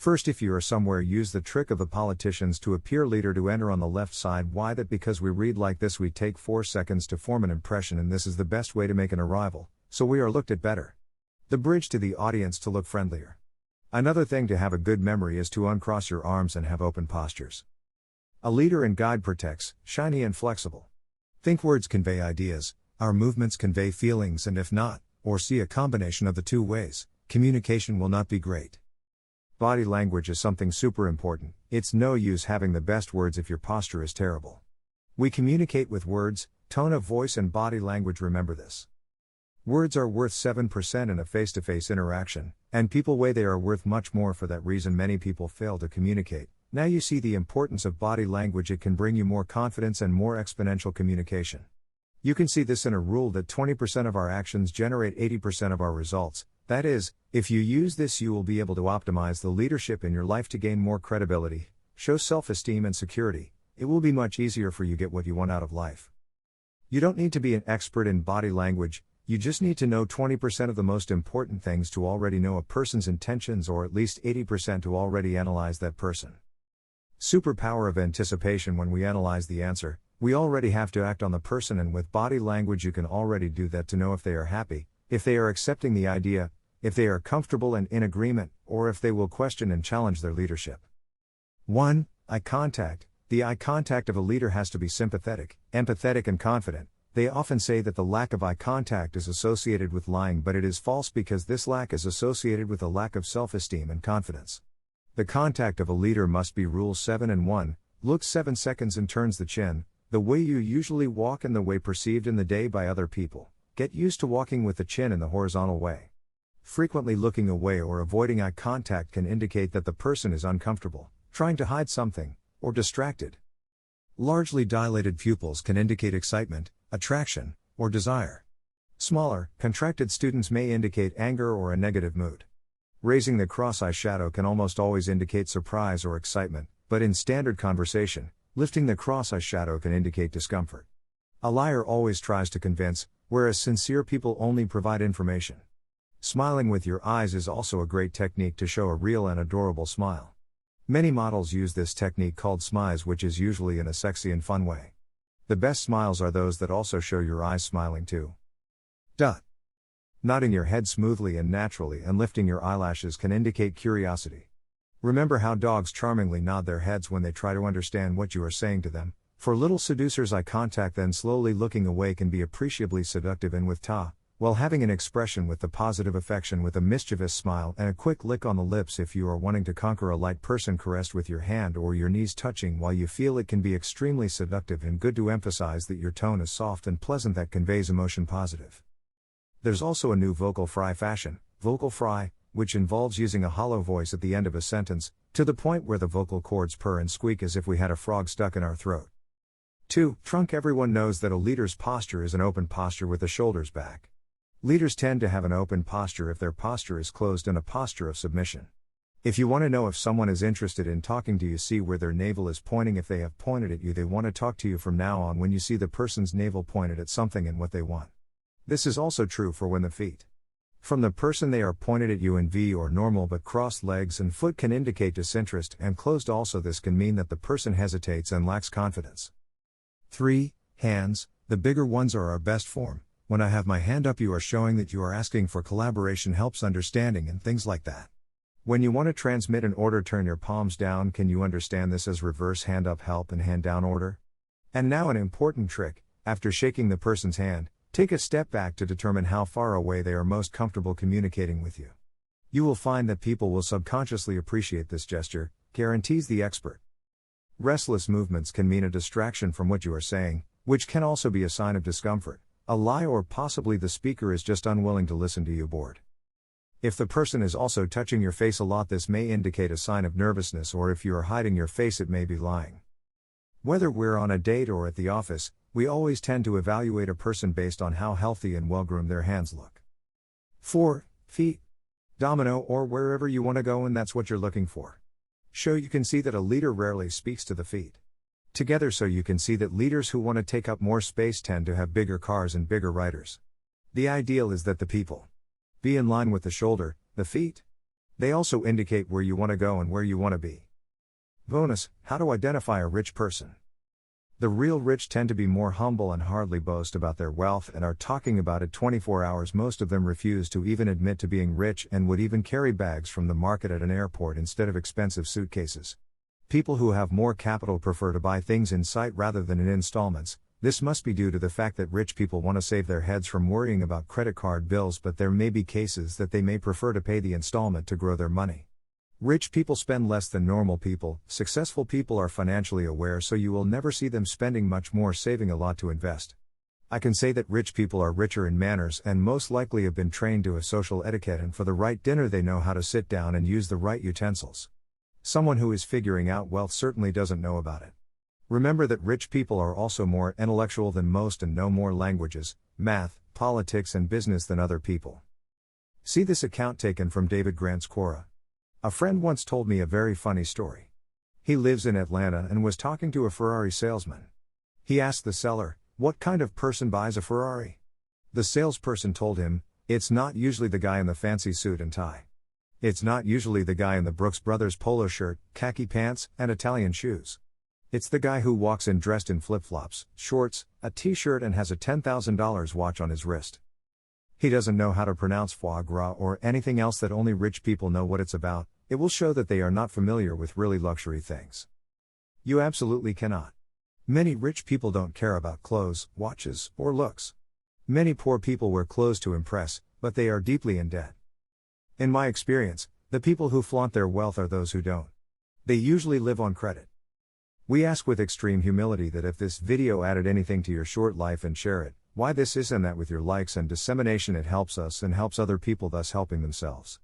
First, if you are somewhere, use the trick of the politicians to appear leader to enter on the left side. Why that? Because we read like this, we take 4 seconds to form an impression, and this is the best way to make an arrival, so we are looked at better. The bridge to the audience to look friendlier. Another thing to have a good memory is to uncross your arms and have open postures. A leader and guide protects, shiny and flexible. Think words convey ideas, our movements convey feelings, and if not, or see a combination of the two ways, communication will not be great. Body language is something super important. It's no use having the best words if your posture is terrible. We communicate with words, tone of voice, and body language. Remember this. Words are worth 7% in a face-to-face interaction, and people weigh they are worth much more. For that reason, many people fail to communicate. Now you see the importance of body language. It can bring you more confidence and more exponential communication. You can see this in a rule that 20% of our actions generate 80% of our results. That is, if you use this, you will be able to optimize the leadership in your life to gain more credibility, show self-esteem and security. It will be much easier for you to get what you want out of life. You don't need to be an expert in body language. You just need to know 20% of the most important things to already know a person's intentions, or at least 80% to already analyze that person. Superpower of anticipation. When we analyze the answer, we already have to act on the person, and with body language you can already do that to know if they are happy, if they are accepting the idea, if they are comfortable and in agreement, or if they will question and challenge their leadership. 1. Eye contact. The eye contact of a leader has to be sympathetic, empathetic, and confident. They often say that the lack of eye contact is associated with lying, but it is false, because this lack is associated with a lack of self-esteem and confidence. The contact of a leader must be Rule 7 and 1, looks 7 seconds and turns the chin, the way you usually walk and the way perceived in the day by other people. Get used to walking with the chin in the horizontal way. Frequently looking away or avoiding eye contact can indicate that the person is uncomfortable, trying to hide something, or distracted. Largely dilated pupils can indicate excitement, attraction, or desire. Smaller, contracted students may indicate anger or a negative mood. Raising the cross-eye shadow can almost always indicate surprise or excitement, but in standard conversation, lifting the cross-eye shadow can indicate discomfort. A liar always tries to convince, whereas sincere people only provide information. Smiling with your eyes is also a great technique to show a real and adorable smile. Many models use this technique called smize, which is usually in a sexy and fun way. The best smiles are those that also show your eyes smiling too. Nodding your head smoothly and naturally and lifting your eyelashes can indicate curiosity. Remember how dogs charmingly nod their heads when they try to understand what you are saying to them. For little seducers, eye contact then slowly looking away can be appreciably seductive, and with while having an expression with the positive affection with a mischievous smile and a quick lick on the lips. If you are wanting to conquer a light person, caressed with your hand or your knees touching while you feel it, can be extremely seductive and good to emphasize that your tone is soft and pleasant, that conveys emotion positive. There's also a new vocal fry fashion, vocal fry, which involves using a hollow voice at the end of a sentence, to the point where the vocal cords purr and squeak as if we had a frog stuck in our throat. 2. Trunk. Everyone knows that a leader's posture is an open posture with the shoulders back. Leaders tend to have an open posture if their posture is closed and a posture of submission. If you want to know if someone is interested in talking to you, see where their navel is pointing. If they have pointed at you, they want to talk to you from now on. When you see the person's navel pointed at something and what they want. This is also true for when the feet from the person they are pointed at you in V or normal, but crossed legs and foot can indicate disinterest, and closed also. This can mean that the person hesitates and lacks confidence. 3. Hands. The bigger ones are our best form. When I have my hand up, you are showing that you are asking for collaboration, helps, understanding, and things like that. When you want to transmit an order, turn your palms down. Can you understand this as reverse hand up help and hand down order? And now an important trick. After shaking the person's hand, take a step back to determine how far away they are most comfortable communicating with you. You will find that people will subconsciously appreciate this gesture, guarantees the expert. Restless movements can mean a distraction from what you are saying, which can also be a sign of discomfort, a lie, or possibly the speaker is just unwilling to listen to you, bored. If the person is also touching your face a lot, this may indicate a sign of nervousness, or if you are hiding your face, it may be lying. Whether we're on a date or at the office, we always tend to evaluate a person based on how healthy and well-groomed their hands look. 4. Feet. Domino, or wherever you want to go, and that's what you're looking for. You can see that a leader rarely speaks to the feet together, so you can see that leaders who want to take up more space tend to have bigger cars and bigger riders. The ideal is that the people be in line with the shoulder, the feet. They also indicate where you want to go and where you want to be. Bonus: how to identify a rich person. The real rich tend to be more humble and hardly boast about their wealth and are talking about it 24 hours. Most of them refuse to even admit to being rich and would even carry bags from the market at an airport instead of expensive suitcases. People who have more capital prefer to buy things in sight rather than in installments. This must be due to the fact that rich people want to save their heads from worrying about credit card bills, but there may be cases that they may prefer to pay the installment to grow their money. Rich people spend less than normal people. Successful people are financially aware, so you will never see them spending much more, saving a lot to invest. I can say that rich people are richer in manners and most likely have been trained to a social etiquette, and for the right dinner they know how to sit down and use the right utensils. Someone who is figuring out wealth certainly doesn't know about it. Remember that rich people are also more intellectual than most and know more languages, math, politics and business than other people. See this account taken from David Grant's Quora. A friend once told me a very funny story. He lives in Atlanta and was talking to a Ferrari salesman. He asked the seller, "What kind of person buys a Ferrari?" The salesperson told him, "It's not usually the guy in the fancy suit and tie. It's not usually the guy in the Brooks Brothers polo shirt, khaki pants, and Italian shoes. It's the guy who walks in dressed in flip-flops, shorts, a t-shirt and has a $10,000 watch on his wrist. He doesn't know how to pronounce foie gras or anything else that only rich people know what it's about. It will show that they are not familiar with really luxury things. You absolutely cannot. Many rich people don't care about clothes, watches, or looks. Many poor people wear clothes to impress, but they are deeply in debt. In my experience, the people who flaunt their wealth are those who don't. They usually live on credit. We ask with extreme humility that if this video added anything to your short life, and share it, why this is and that with your likes and dissemination. It helps us and helps other people, thus helping themselves.